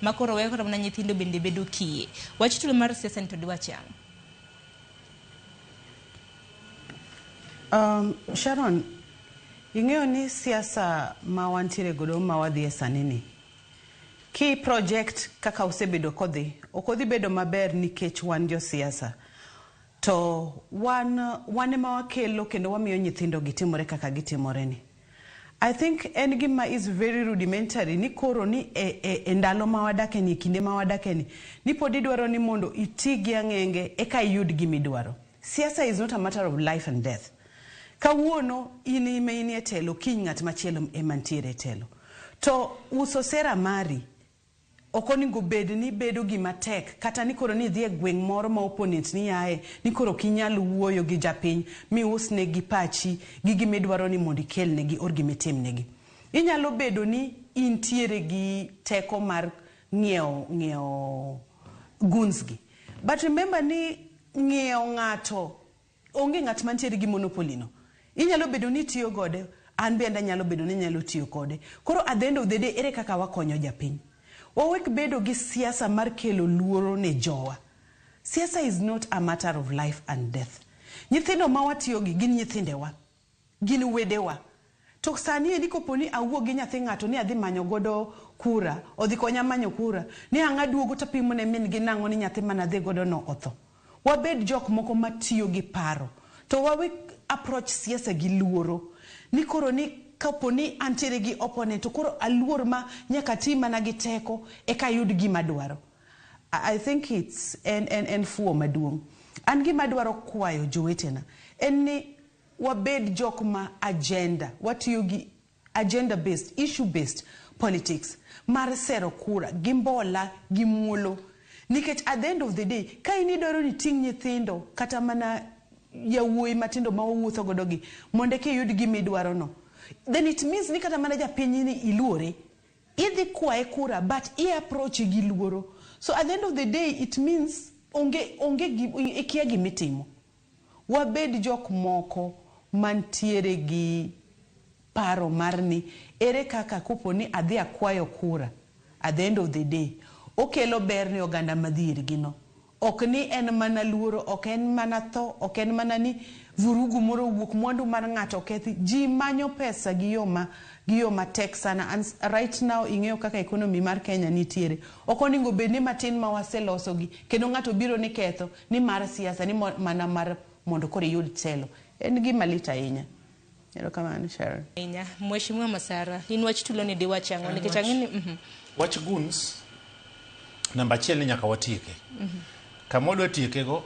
makoro weyo kata mana nyithindo bende bedo kiye. Wach tulo mar siasa ni to diwachang. Sharon, ing'eyo ni siasa ma wantiere godo ma wadhi e sanini. Ki project kaka osebedo kodhi, okodhi bedo maber nikech wan jo siasa. To wan ema wakelo kendo wamiyo nyithindo gitimore kaka gitimore ni. I think en gima is very rudimentary ni koro ni ndalo ma wadake ni kinde ma wadake ni podi dwaro ni mondo itigi ang'enge eka iyud gimidwaro. Siasa is not a matter of life and death. Kawuono ini e telo, kiny ng'at machielo emantiere e telo. To uso sera mari okoningo bedni bedo gima tek kata ni koro ni dhi e gweng' moro ma opponent ni yae ni koro kinyal wuoyo gi japiny mi usne gi pachi gi gimidwaro ni mondo ikelnegi or gimitimnegi. Inyalo bedo ni intiere gi teko mar ng'iewo guns gi. But remember ni ng'iewo ng'ato onge ng'at mantiere gi monopoly no. Inyalo bedo ni tiyo gode, an bende nyalo bedo ni nyalo tiyo kode. Koro at the end of the day ere kaka wakonyo japiny. Wawek bedo gi siasa mar kelo luoro ne jowa. Siasa is not a matter of life and death. Nyithindo ma watiyo gi gin nyithindewa, gin wedewa. To sani edi koponi awuo gi nyathi ng'ato ni adhi manyo godo kura, odhi konya manyo kura, ni ang'aduogo to pimo ne min gi nang'o ni nyathi manadhi godo no otho. Wabed jok moko matiyo gi paro. To wawek approach siasa gi luoro. Ni koro ni kaponi antiere gi opponent to koro aluor ma nyaka ti mana gi teko eka yud gima dwaro. I think it's en fuo maduong'. An gima dwaro kwayo jowetena en ni wabed jok ma agenda, watiyo gi agenda based, issue based politics mar sero kura, gimbola, gimuolo. Nikech at the end of the day, ka inidwaro ni ting' nyithindo kata mana yawuoyi matindo ma wawuotho godo gi mondo ke yud gimidwaro no, then it means ni kata mana japiny ni iluore, idhi kwae kura but approach gi luoro. So at the end of the day it means ikia gimitimo. Wabed jok moko mantiere gi paro marni ere kaka koponi adhi akwayo kura, at the end of the day okelo ber ni oganda madhir gino. Ok ni en mana luoro, ok en mana tho, ok en mana ni vurugu moro wuok mwandu mar ng'ato kethi. Ji manyo pesa gi yo matek sana. And right now ing'eyo kaka economy mar Kenya nitiere. Okoningo bedni matin ma waseloso gi kendo ng'ato biro ni ketho ni mar siasa ni mana mar mondo kore yud telo. En gima lit ahinya. Erokamano Sharon. Mheshimiwa Masara, in wach tulo ni diwachango nikech ang'eni wach guns namba 1 ni nyaka watieke. Kamodwa tieke go